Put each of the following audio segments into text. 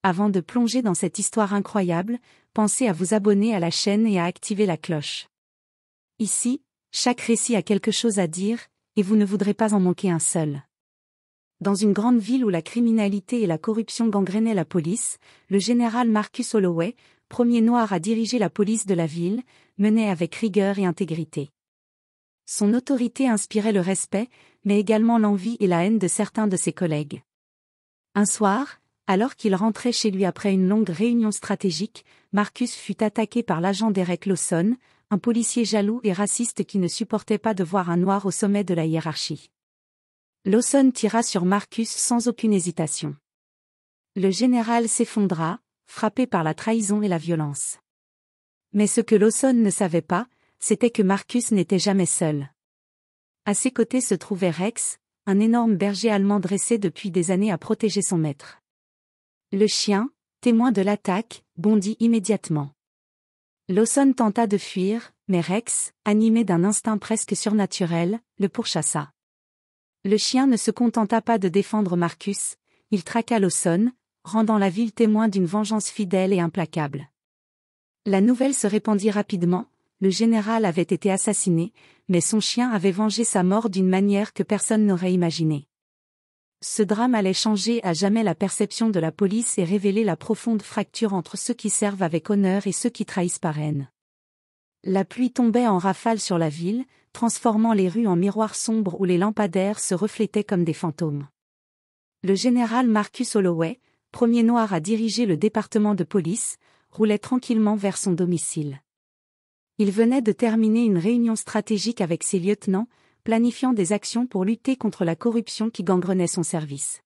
Avant de plonger dans cette histoire incroyable, pensez à vous abonner à la chaîne et à activer la cloche. Ici, chaque récit a quelque chose à dire, et vous ne voudrez pas en manquer un seul. Dans une grande ville où la criminalité et la corruption gangrénaient la police, le général Marcus Holloway, premier noir à diriger la police de la ville, menait avec rigueur et intégrité. Son autorité inspirait le respect, mais également l'envie et la haine de certains de ses collègues. Un soir, alors qu'il rentrait chez lui après une longue réunion stratégique, Marcus fut attaqué par l'agent Derek Lawson, un policier jaloux et raciste qui ne supportait pas de voir un noir au sommet de la hiérarchie. Lawson tira sur Marcus sans aucune hésitation. Le général s'effondra, frappé par la trahison et la violence. Mais ce que Lawson ne savait pas, c'était que Marcus n'était jamais seul. À ses côtés se trouvait Rex, un énorme berger allemand dressé depuis des années à protéger son maître. Le chien, témoin de l'attaque, bondit immédiatement. Lawson tenta de fuir, mais Rex, animé d'un instinct presque surnaturel, le pourchassa. Le chien ne se contenta pas de défendre Marcus, il traqua Lawson, rendant la ville témoin d'une vengeance fidèle et implacable. La nouvelle se répandit rapidement, le général avait été assassiné, mais son chien avait vengé sa mort d'une manière que personne n'aurait imaginée. Ce drame allait changer à jamais la perception de la police et révéler la profonde fracture entre ceux qui servent avec honneur et ceux qui trahissent par haine. La pluie tombait en rafales sur la ville, transformant les rues en miroirs sombres où les lampadaires se reflétaient comme des fantômes. Le général Marcus Holloway, premier noir à diriger le département de police, roulait tranquillement vers son domicile. Il venait de terminer une réunion stratégique avec ses lieutenants, planifiant des actions pour lutter contre la corruption qui gangrenait son service.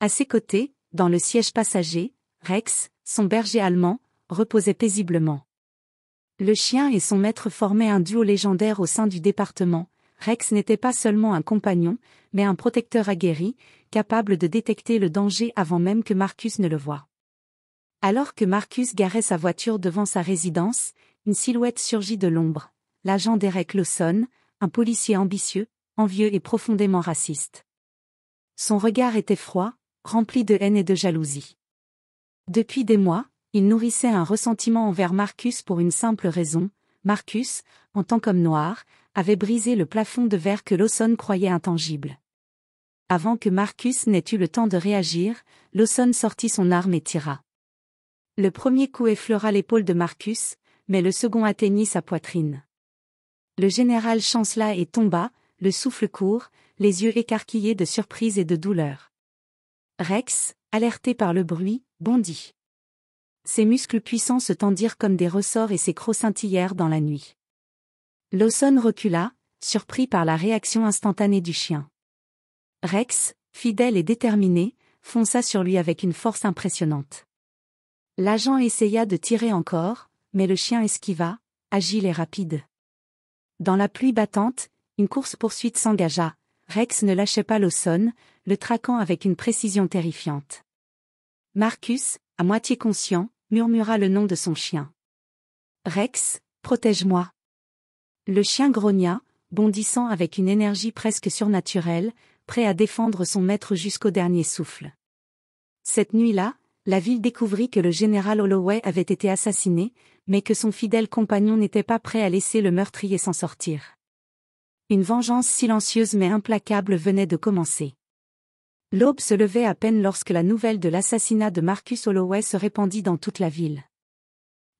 À ses côtés, dans le siège passager, Rex, son berger allemand, reposait paisiblement. Le chien et son maître formaient un duo légendaire au sein du département. Rex n'était pas seulement un compagnon, mais un protecteur aguerri, capable de détecter le danger avant même que Marcus ne le voie. Alors que Marcus garait sa voiture devant sa résidence, une silhouette surgit de l'ombre, l'agent Derek Lawson, un policier ambitieux, envieux et profondément raciste. Son regard était froid, rempli de haine et de jalousie. Depuis des mois, il nourrissait un ressentiment envers Marcus pour une simple raison. Marcus, en tant qu'homme noir, avait brisé le plafond de verre que Lawson croyait intangible. Avant que Marcus n'ait eu le temps de réagir, Lawson sortit son arme et tira. Le premier coup effleura l'épaule de Marcus, mais le second atteignit sa poitrine. Le général chancela et tomba, le souffle court, les yeux écarquillés de surprise et de douleur. Rex, alerté par le bruit, bondit. Ses muscles puissants se tendirent comme des ressorts et ses crocs scintillèrent dans la nuit. Lawson recula, surpris par la réaction instantanée du chien. Rex, fidèle et déterminé, fonça sur lui avec une force impressionnante. L'agent essaya de tirer encore, mais le chien esquiva, agile et rapide. Dans la pluie battante, une course-poursuite s'engagea. Rex ne lâchait pas Lawson, le traquant avec une précision terrifiante. Marcus, à moitié conscient, murmura le nom de son chien. Rex, protège-moi. Le chien grogna, bondissant avec une énergie presque surnaturelle, prêt à défendre son maître jusqu'au dernier souffle. Cette nuit-là, la ville découvrit que le général Holloway avait été assassiné, mais que son fidèle compagnon n'était pas prêt à laisser le meurtrier s'en sortir. Une vengeance silencieuse mais implacable venait de commencer. L'aube se levait à peine lorsque la nouvelle de l'assassinat de Marcus Holloway se répandit dans toute la ville.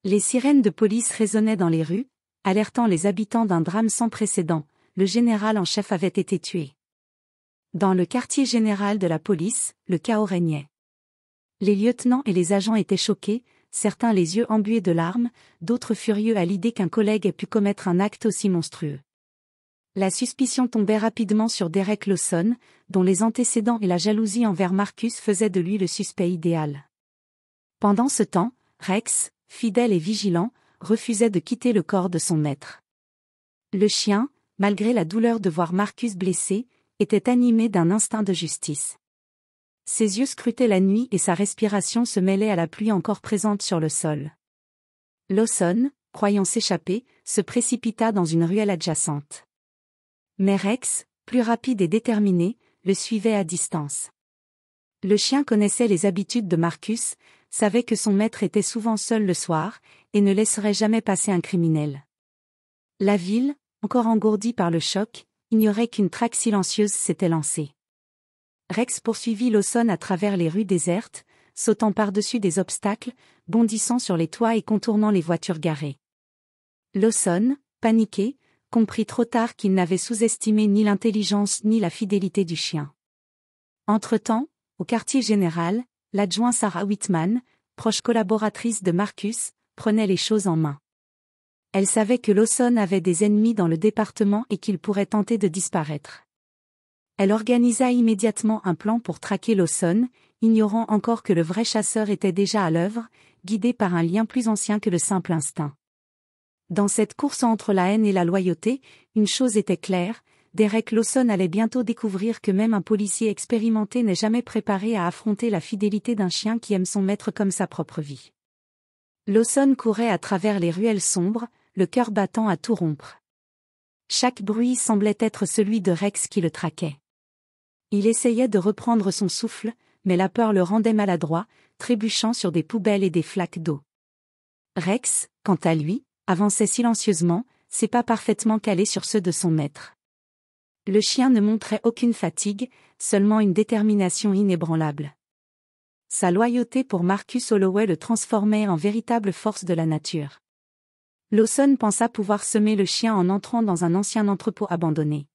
Les sirènes de police résonnaient dans les rues, alertant les habitants d'un drame sans précédent. Le général en chef avait été tué. Dans le quartier général de la police, le chaos régnait. Les lieutenants et les agents étaient choqués, certains les yeux embués de larmes, d'autres furieux à l'idée qu'un collègue ait pu commettre un acte aussi monstrueux. La suspicion tombait rapidement sur Derek Lawson, dont les antécédents et la jalousie envers Marcus faisaient de lui le suspect idéal. Pendant ce temps, Rex, fidèle et vigilant, refusait de quitter le corps de son maître. Le chien, malgré la douleur de voir Marcus blessé, était animé d'un instinct de justice. Ses yeux scrutaient la nuit et sa respiration se mêlait à la pluie encore présente sur le sol. Lawson, croyant s'échapper, se précipita dans une ruelle adjacente. Mais Rex, plus rapide et déterminé, le suivait à distance. Le chien connaissait les habitudes de Marcus, savait que son maître était souvent seul le soir, et ne laisserait jamais passer un criminel. La ville, encore engourdie par le choc, ignorait qu'une traque silencieuse s'était lancée. Rex poursuivit Lawson à travers les rues désertes, sautant par-dessus des obstacles, bondissant sur les toits et contournant les voitures garées. Lawson, paniqué, comprit trop tard qu'il n'avait sous-estimé ni l'intelligence ni la fidélité du chien. Entre-temps, au quartier général, l'adjoint Sarah Whitman, proche collaboratrice de Marcus, prenait les choses en main. Elle savait que Lawson avait des ennemis dans le département et qu'il pourrait tenter de disparaître. Elle organisa immédiatement un plan pour traquer Lawson, ignorant encore que le vrai chasseur était déjà à l'œuvre, guidé par un lien plus ancien que le simple instinct. Dans cette course entre la haine et la loyauté, une chose était claire, Derek Lawson allait bientôt découvrir que même un policier expérimenté n'est jamais préparé à affronter la fidélité d'un chien qui aime son maître comme sa propre vie. Lawson courait à travers les ruelles sombres, le cœur battant à tout rompre. Chaque bruit semblait être celui de Rex qui le traquait. Il essayait de reprendre son souffle, mais la peur le rendait maladroit, trébuchant sur des poubelles et des flaques d'eau. Rex, quant à lui, avançait silencieusement, ses pas parfaitement calés sur ceux de son maître. Le chien ne montrait aucune fatigue, seulement une détermination inébranlable. Sa loyauté pour Marcus Holloway le transformait en véritable force de la nature. Lawson pensa pouvoir semer le chien en entrant dans un ancien entrepôt abandonné.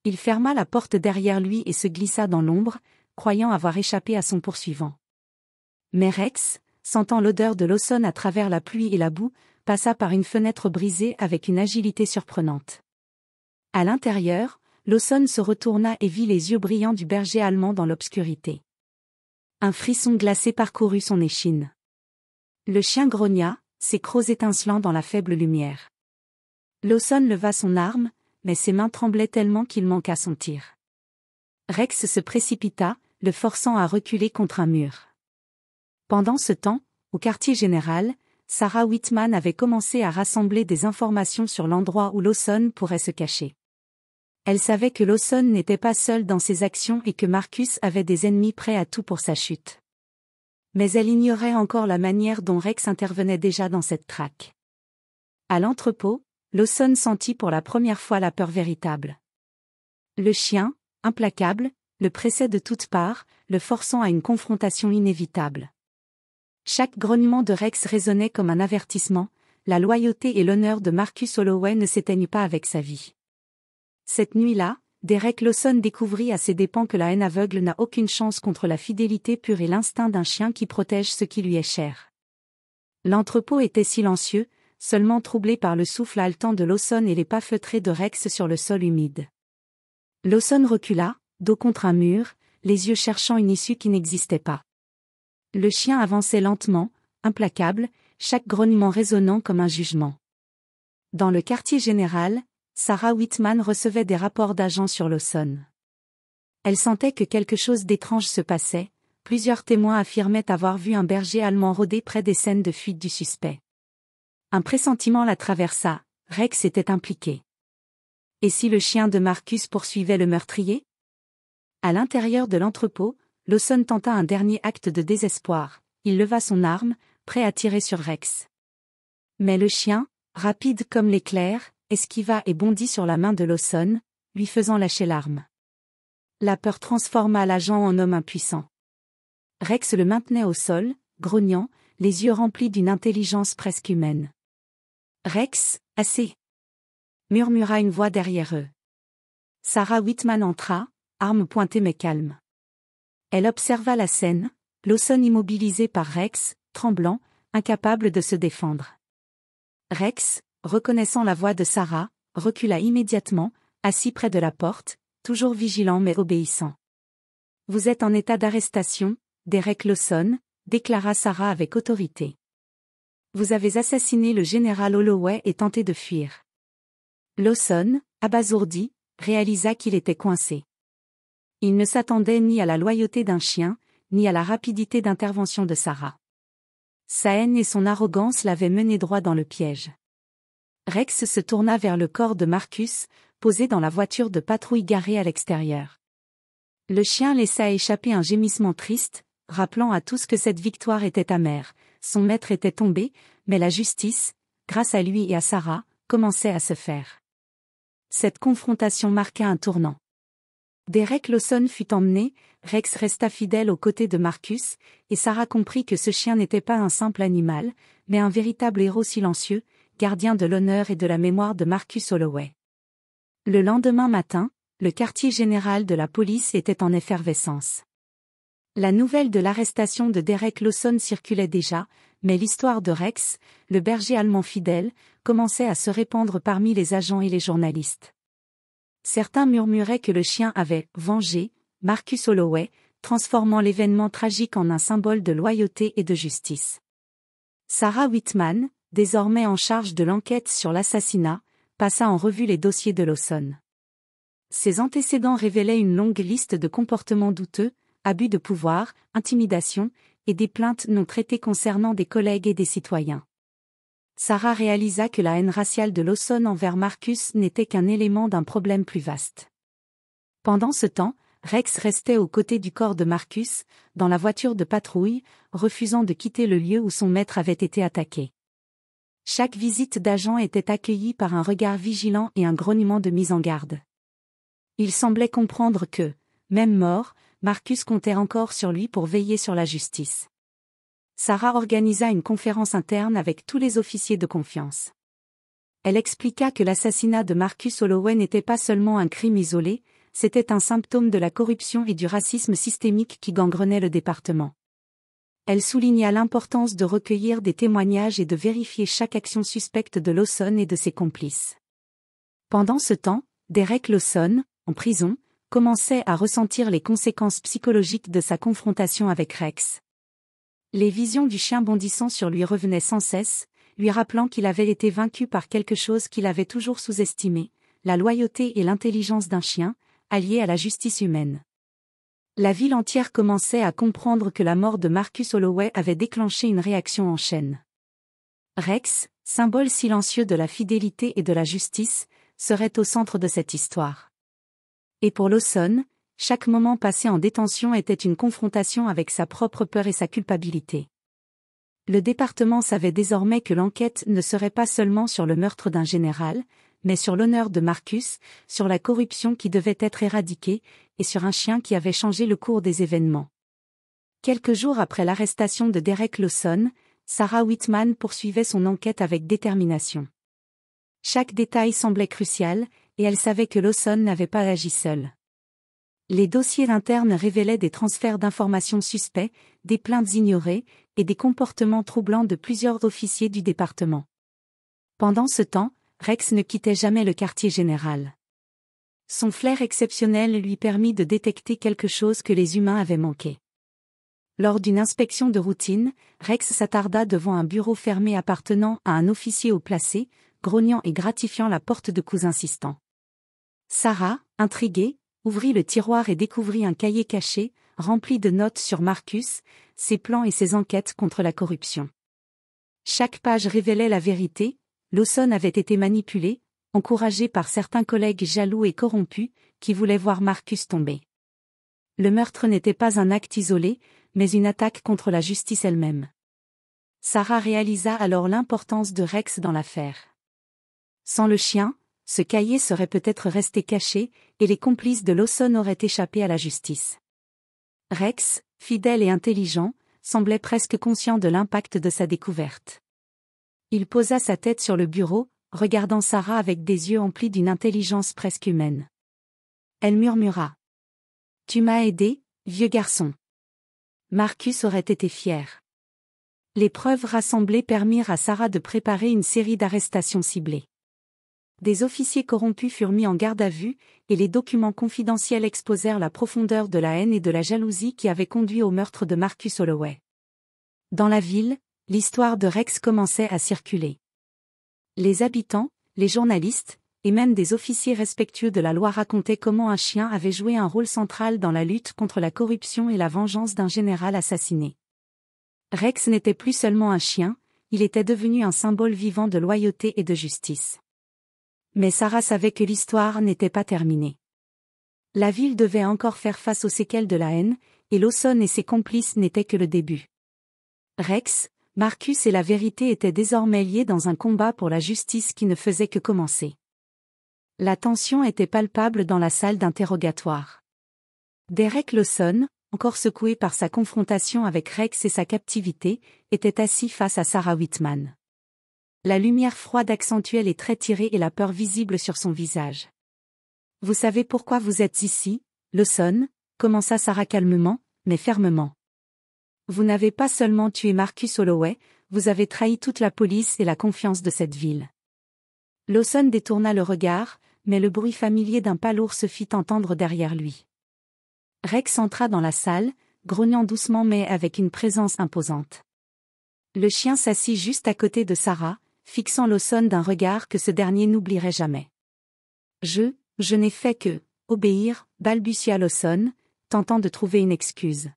Il ferma la porte derrière lui et se glissa dans l'ombre, croyant avoir échappé à son poursuivant. Mais Rex, sentant l'odeur de Lawson à travers la pluie et la boue, passa par une fenêtre brisée avec une agilité surprenante. À l'intérieur, Lawson se retourna et vit les yeux brillants du berger allemand dans l'obscurité. Un frisson glacé parcourut son échine. Le chien grogna, ses crocs étincelant dans la faible lumière. Lawson leva son arme, mais ses mains tremblaient tellement qu'il manqua son tir. Rex se précipita, le forçant à reculer contre un mur. Pendant ce temps, au quartier général, Sarah Whitman avait commencé à rassembler des informations sur l'endroit où Lawson pourrait se cacher. Elle savait que Lawson n'était pas seul dans ses actions et que Marcus avait des ennemis prêts à tout pour sa chute. Mais elle ignorait encore la manière dont Rex intervenait déjà dans cette traque. À l'entrepôt, Lawson sentit pour la première fois la peur véritable. Le chien, implacable, le pressait de toutes parts, le forçant à une confrontation inévitable. Chaque grognement de Rex résonnait comme un avertissement, la loyauté et l'honneur de Marcus Holloway ne s'éteignent pas avec sa vie. Cette nuit-là, Derek Lawson découvrit à ses dépens que la haine aveugle n'a aucune chance contre la fidélité pure et l'instinct d'un chien qui protège ce qui lui est cher. L'entrepôt était silencieux, seulement troublé par le souffle haletant de Lawson et les pas feutrés de Rex sur le sol humide. Lawson recula, dos contre un mur, les yeux cherchant une issue qui n'existait pas. Le chien avançait lentement, implacable, chaque grognement résonnant comme un jugement. Dans le quartier général, Sarah Whitman recevait des rapports d'agents sur Lawson. Elle sentait que quelque chose d'étrange se passait, plusieurs témoins affirmaient avoir vu un berger allemand rôder près des scènes de fuite du suspect. Un pressentiment la traversa, Rex était impliqué. Et si le chien de Marcus poursuivait le meurtrier? À l'intérieur de l'entrepôt, Lawson tenta un dernier acte de désespoir, il leva son arme, prêt à tirer sur Rex. Mais le chien, rapide comme l'éclair, esquiva et bondit sur la main de Lawson, lui faisant lâcher l'arme. La peur transforma l'agent en homme impuissant. Rex le maintenait au sol, grognant, les yeux remplis d'une intelligence presque humaine. « Rex, assez !» murmura une voix derrière eux. Sarah Whitman entra, arme pointée mais calme. Elle observa la scène, Lawson immobilisé par Rex, tremblant, incapable de se défendre. Rex, reconnaissant la voix de Sarah, recula immédiatement, assis près de la porte, toujours vigilant mais obéissant. « Vous êtes en état d'arrestation, Derek Lawson, » déclara Sarah avec autorité. « Vous avez assassiné le général Holloway et tenté de fuir. » Lawson, abasourdi, réalisa qu'il était coincé. Il ne s'attendait ni à la loyauté d'un chien, ni à la rapidité d'intervention de Sarah. Sa haine et son arrogance l'avaient mené droit dans le piège. Rex se tourna vers le corps de Marcus, posé dans la voiture de patrouille garée à l'extérieur. Le chien laissa échapper un gémissement triste, rappelant à tous que cette victoire était amère. Son maître était tombé, mais la justice, grâce à lui et à Sarah, commençait à se faire. Cette confrontation marqua un tournant. Derek Lawson fut emmené, Rex resta fidèle aux côtés de Marcus, et Sarah comprit que ce chien n'était pas un simple animal, mais un véritable héros silencieux, gardien de l'honneur et de la mémoire de Marcus Holloway. Le lendemain matin, le quartier général de la police était en effervescence. La nouvelle de l'arrestation de Derek Lawson circulait déjà, mais l'histoire de Rex, le berger allemand fidèle, commençait à se répandre parmi les agents et les journalistes. Certains murmuraient que le chien avait « vengé » Marcus Holloway, transformant l'événement tragique en un symbole de loyauté et de justice. Sarah Whitman, désormais en charge de l'enquête sur l'assassinat, passa en revue les dossiers de Lawson. Ses antécédents révélaient une longue liste de comportements douteux, abus de pouvoir, intimidation, et des plaintes non traitées concernant des collègues et des citoyens. Sarah réalisa que la haine raciale de Lawson envers Marcus n'était qu'un élément d'un problème plus vaste. Pendant ce temps, Rex restait aux côtés du corps de Marcus, dans la voiture de patrouille, refusant de quitter le lieu où son maître avait été attaqué. Chaque visite d'agent était accueillie par un regard vigilant et un grognement de mise en garde. Il semblait comprendre que, même mort, Marcus comptait encore sur lui pour veiller sur la justice. Sarah organisa une conférence interne avec tous les officiers de confiance. Elle expliqua que l'assassinat de Marcus Holloway n'était pas seulement un crime isolé, c'était un symptôme de la corruption et du racisme systémique qui gangrenait le département. Elle souligna l'importance de recueillir des témoignages et de vérifier chaque action suspecte de Lawson et de ses complices. Pendant ce temps, Derek Lawson, en prison, commençait à ressentir les conséquences psychologiques de sa confrontation avec Rex. Les visions du chien bondissant sur lui revenaient sans cesse, lui rappelant qu'il avait été vaincu par quelque chose qu'il avait toujours sous-estimé, la loyauté et l'intelligence d'un chien, alliés à la justice humaine. La ville entière commençait à comprendre que la mort de Marcus Holloway avait déclenché une réaction en chaîne. Rex, symbole silencieux de la fidélité et de la justice, serait au centre de cette histoire. Et pour Lawson, chaque moment passé en détention était une confrontation avec sa propre peur et sa culpabilité. Le département savait désormais que l'enquête ne serait pas seulement sur le meurtre d'un général, mais sur l'honneur de Marcus, sur la corruption qui devait être éradiquée, et sur un chien qui avait changé le cours des événements. Quelques jours après l'arrestation de Derek Lawson, Sarah Whitman poursuivait son enquête avec détermination. Chaque détail semblait crucial, et elle savait que Lawson n'avait pas agi seul. Les dossiers internes révélaient des transferts d'informations suspects, des plaintes ignorées, et des comportements troublants de plusieurs officiers du département. Pendant ce temps, Rex ne quittait jamais le quartier général. Son flair exceptionnel lui permit de détecter quelque chose que les humains avaient manqué. Lors d'une inspection de routine, Rex s'attarda devant un bureau fermé appartenant à un officier haut placé, grognant et gratifiant la porte de coups insistants. Sarah, intriguée, ouvrit le tiroir et découvrit un cahier caché, rempli de notes sur Marcus, ses plans et ses enquêtes contre la corruption. Chaque page révélait la vérité, Lawson avait été manipulé, encouragé par certains collègues jaloux et corrompus, qui voulaient voir Marcus tomber. Le meurtre n'était pas un acte isolé, mais une attaque contre la justice elle-même. Sarah réalisa alors l'importance de Rex dans l'affaire. Sans le chien, ce cahier serait peut-être resté caché, et les complices de Lawson auraient échappé à la justice. Rex, fidèle et intelligent, semblait presque conscient de l'impact de sa découverte. Il posa sa tête sur le bureau, regardant Sarah avec des yeux emplis d'une intelligence presque humaine. Elle murmura. « Tu m'as aidé, vieux garçon. » Marcus aurait été fier. Les preuves rassemblées permirent à Sarah de préparer une série d'arrestations ciblées. Des officiers corrompus furent mis en garde à vue, et les documents confidentiels exposèrent la profondeur de la haine et de la jalousie qui avaient conduit au meurtre de Marcus Holloway. Dans la ville, l'histoire de Rex commençait à circuler. Les habitants, les journalistes, et même des officiers respectueux de la loi racontaient comment un chien avait joué un rôle central dans la lutte contre la corruption et la vengeance d'un général assassiné. Rex n'était plus seulement un chien, il était devenu un symbole vivant de loyauté et de justice. Mais Sarah savait que l'histoire n'était pas terminée. La ville devait encore faire face aux séquelles de la haine, et Lawson et ses complices n'étaient que le début. Rex, Marcus et la vérité étaient désormais liés dans un combat pour la justice qui ne faisait que commencer. La tension était palpable dans la salle d'interrogatoire. Derek Lawson, encore secoué par sa confrontation avec Rex et sa captivité, était assis face à Sarah Whitman. La lumière froide accentuait les traits tirés et la peur visible sur son visage. « Vous savez pourquoi vous êtes ici, Lawson ?» commença Sarah calmement, mais fermement. « Vous n'avez pas seulement tué Marcus Holloway, vous avez trahi toute la police et la confiance de cette ville. » Lawson détourna le regard, mais le bruit familier d'un pas lourd se fit entendre derrière lui. Rex entra dans la salle, grognant doucement mais avec une présence imposante. Le chien s'assit juste à côté de Sarah, fixant Lawson d'un regard que ce dernier n'oublierait jamais. « Je n'ai fait que obéir », balbutia Lawson, tentant de trouver une excuse.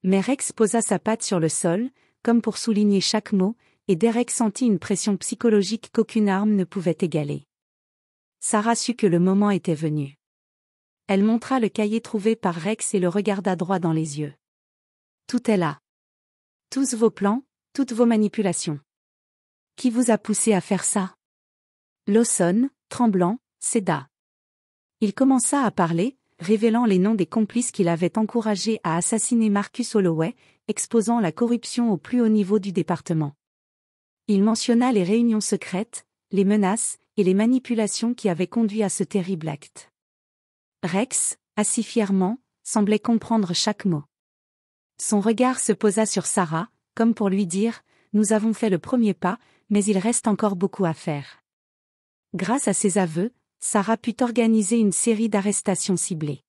Mais Rex posa sa patte sur le sol, comme pour souligner chaque mot, et Derek sentit une pression psychologique qu'aucune arme ne pouvait égaler. Sarah sut que le moment était venu. Elle montra le cahier trouvé par Rex et le regarda droit dans les yeux. « Tout est là. Tous vos plans, toutes vos manipulations. Qui vous a poussé à faire ça ?» Lawson, tremblant, céda. Il commença à parler, révélant les noms des complices qu'il avait encouragés à assassiner Marcus Holloway, exposant la corruption au plus haut niveau du département. Il mentionna les réunions secrètes, les menaces et les manipulations qui avaient conduit à ce terrible acte. Rex, assis fièrement, semblait comprendre chaque mot. Son regard se posa sur Sarah, comme pour lui dire « Nous avons fait le premier pas, mais il reste encore beaucoup à faire. » Grâce à ses aveux, Sarah put organiser une série d'arrestations ciblées.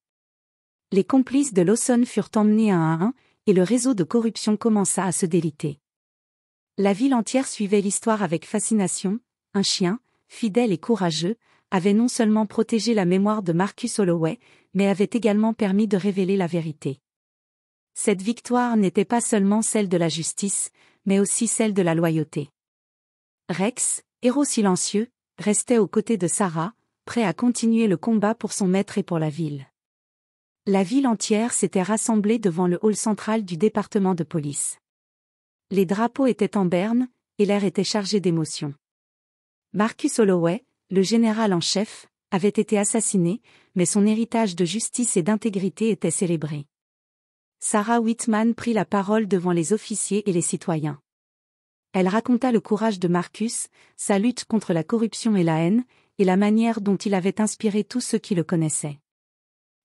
Les complices de Lawson furent emmenés un à un, et le réseau de corruption commença à se déliter. La ville entière suivait l'histoire avec fascination. Un chien, fidèle et courageux, avait non seulement protégé la mémoire de Marcus Holloway, mais avait également permis de révéler la vérité. Cette victoire n'était pas seulement celle de la justice, mais aussi celle de la loyauté. Rex, héros silencieux, restait aux côtés de Sarah, prêt à continuer le combat pour son maître et pour la ville. La ville entière s'était rassemblée devant le hall central du département de police. Les drapeaux étaient en berne, et l'air était chargé d'émotion. Marcus Holloway, le général en chef, avait été assassiné, mais son héritage de justice et d'intégrité était célébré. Sarah Whitman prit la parole devant les officiers et les citoyens. Elle raconta le courage de Marcus, sa lutte contre la corruption et la haine, et la manière dont il avait inspiré tous ceux qui le connaissaient.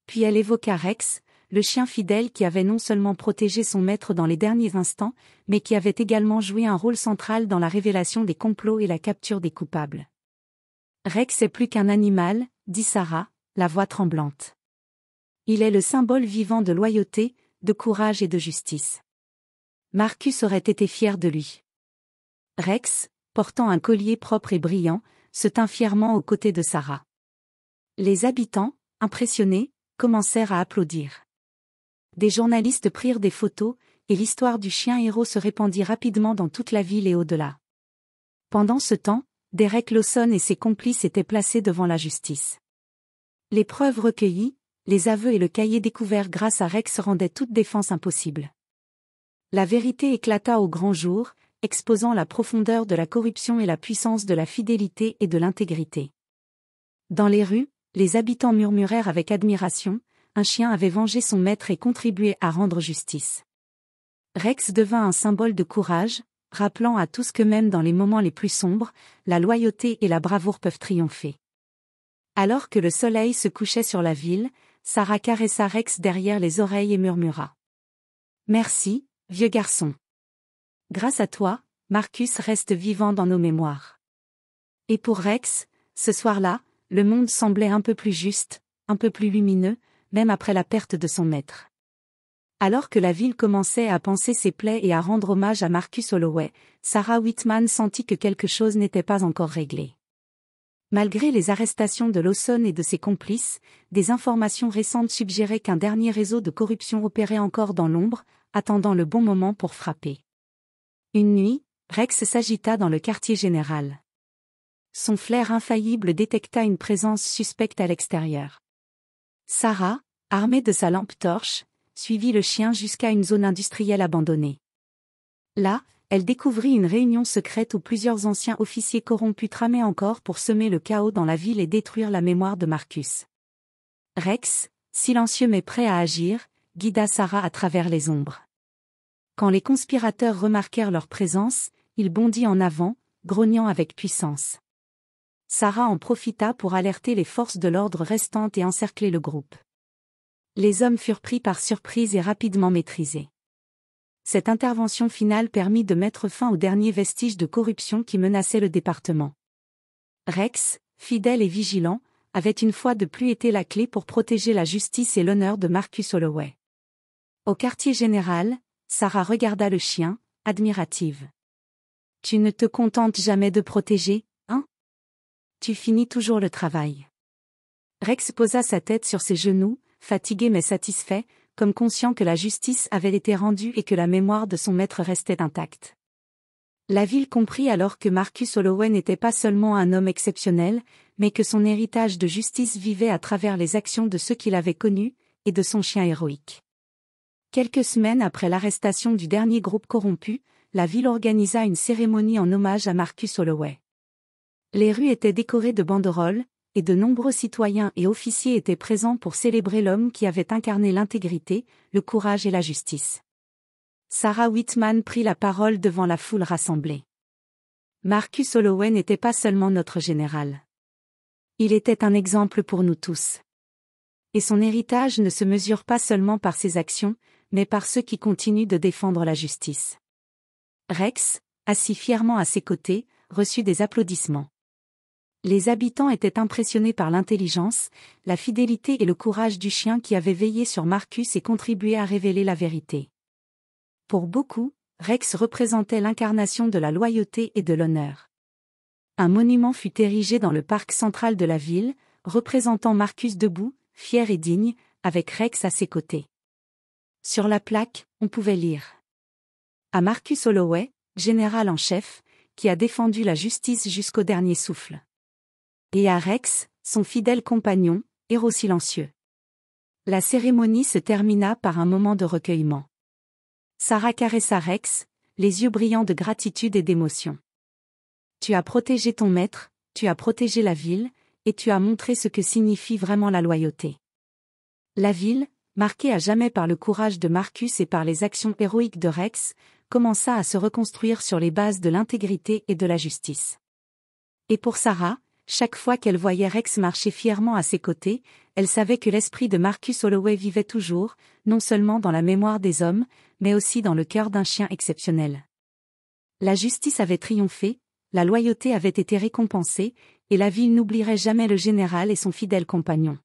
Puis elle évoqua Rex, le chien fidèle qui avait non seulement protégé son maître dans les derniers instants, mais qui avait également joué un rôle central dans la révélation des complots et la capture des coupables. « Rex est plus qu'un animal », dit Sarah, la voix tremblante. « Il est le symbole vivant de loyauté, de courage et de justice. Marcus aurait été fier de lui. » Rex, portant un collier propre et brillant, se tint fièrement aux côtés de Sarah. Les habitants, impressionnés, commencèrent à applaudir. Des journalistes prirent des photos, et l'histoire du chien héros se répandit rapidement dans toute la ville et au-delà. Pendant ce temps, Derek Lawson et ses complices étaient placés devant la justice. Les preuves recueillies, les aveux et le cahier découvert grâce à Rex rendaient toute défense impossible. La vérité éclata au grand jour, exposant la profondeur de la corruption et la puissance de la fidélité et de l'intégrité. Dans les rues, les habitants murmurèrent avec admiration, un chien avait vengé son maître et contribué à rendre justice. Rex devint un symbole de courage, rappelant à tous que même dans les moments les plus sombres, la loyauté et la bravoure peuvent triompher. Alors que le soleil se couchait sur la ville, Sarah caressa Rex derrière les oreilles et murmura. « Merci, vieux garçon. Grâce à toi, Marcus reste vivant dans nos mémoires. » Et pour Rex, ce soir-là, le monde semblait un peu plus juste, un peu plus lumineux, même après la perte de son maître. Alors que la ville commençait à panser ses plaies et à rendre hommage à Marcus Holloway, Sarah Whitman sentit que quelque chose n'était pas encore réglé. Malgré les arrestations de Lawson et de ses complices, des informations récentes suggéraient qu'un dernier réseau de corruption opérait encore dans l'ombre, attendant le bon moment pour frapper. Une nuit, Rex s'agita dans le quartier général. Son flair infaillible détecta une présence suspecte à l'extérieur. Sarah, armée de sa lampe torche, suivit le chien jusqu'à une zone industrielle abandonnée. Là, elle découvrit une réunion secrète où plusieurs anciens officiers corrompus tramaient encore pour semer le chaos dans la ville et détruire la mémoire de Marcus. Rex, silencieux mais prêt à agir, guida Sarah à travers les ombres. Quand les conspirateurs remarquèrent leur présence, il bondit en avant, grognant avec puissance. Sarah en profita pour alerter les forces de l'ordre restantes et encercler le groupe. Les hommes furent pris par surprise et rapidement maîtrisés. Cette intervention finale permit de mettre fin aux derniers vestiges de corruption qui menaçaient le département. Rex, fidèle et vigilant, avait une fois de plus été la clé pour protéger la justice et l'honneur de Marcus Holloway. Au quartier général, Sarah regarda le chien, admirative. « Tu ne te contentes jamais de protéger, hein? Tu finis toujours le travail. » Rex posa sa tête sur ses genoux, fatigué mais satisfait, comme conscient que la justice avait été rendue et que la mémoire de son maître restait intacte. La ville comprit alors que Marcus Holloway n'était pas seulement un homme exceptionnel, mais que son héritage de justice vivait à travers les actions de ceux qui l'avaient connu, et de son chien héroïque. Quelques semaines après l'arrestation du dernier groupe corrompu, la ville organisa une cérémonie en hommage à Marcus Holloway. Les rues étaient décorées de banderoles, et de nombreux citoyens et officiers étaient présents pour célébrer l'homme qui avait incarné l'intégrité, le courage et la justice. Sarah Whitman prit la parole devant la foule rassemblée. Marcus Holloway n'était pas seulement notre général. Il était un exemple pour nous tous. Et son héritage ne se mesure pas seulement par ses actions, mais par ceux qui continuent de défendre la justice. Rex, assis fièrement à ses côtés, reçut des applaudissements. Les habitants étaient impressionnés par l'intelligence, la fidélité et le courage du chien qui avait veillé sur Marcus et contribué à révéler la vérité. Pour beaucoup, Rex représentait l'incarnation de la loyauté et de l'honneur. Un monument fut érigé dans le parc central de la ville, représentant Marcus debout, fier et digne, avec Rex à ses côtés. Sur la plaque, on pouvait lire « À Marcus Holloway, général en chef, qui a défendu la justice jusqu'au dernier souffle. » Et à Rex, son fidèle compagnon, héros silencieux. La cérémonie se termina par un moment de recueillement. Sarah caressa Rex, les yeux brillants de gratitude et d'émotion. « Tu as protégé ton maître, tu as protégé la ville, et tu as montré ce que signifie vraiment la loyauté. » La ville, marquée à jamais par le courage de Marcus et par les actions héroïques de Rex, commença à se reconstruire sur les bases de l'intégrité et de la justice. Et pour Sarah, chaque fois qu'elle voyait Rex marcher fièrement à ses côtés, elle savait que l'esprit de Marcus Holloway vivait toujours, non seulement dans la mémoire des hommes, mais aussi dans le cœur d'un chien exceptionnel. La justice avait triomphé, la loyauté avait été récompensée, et la ville n'oublierait jamais le général et son fidèle compagnon.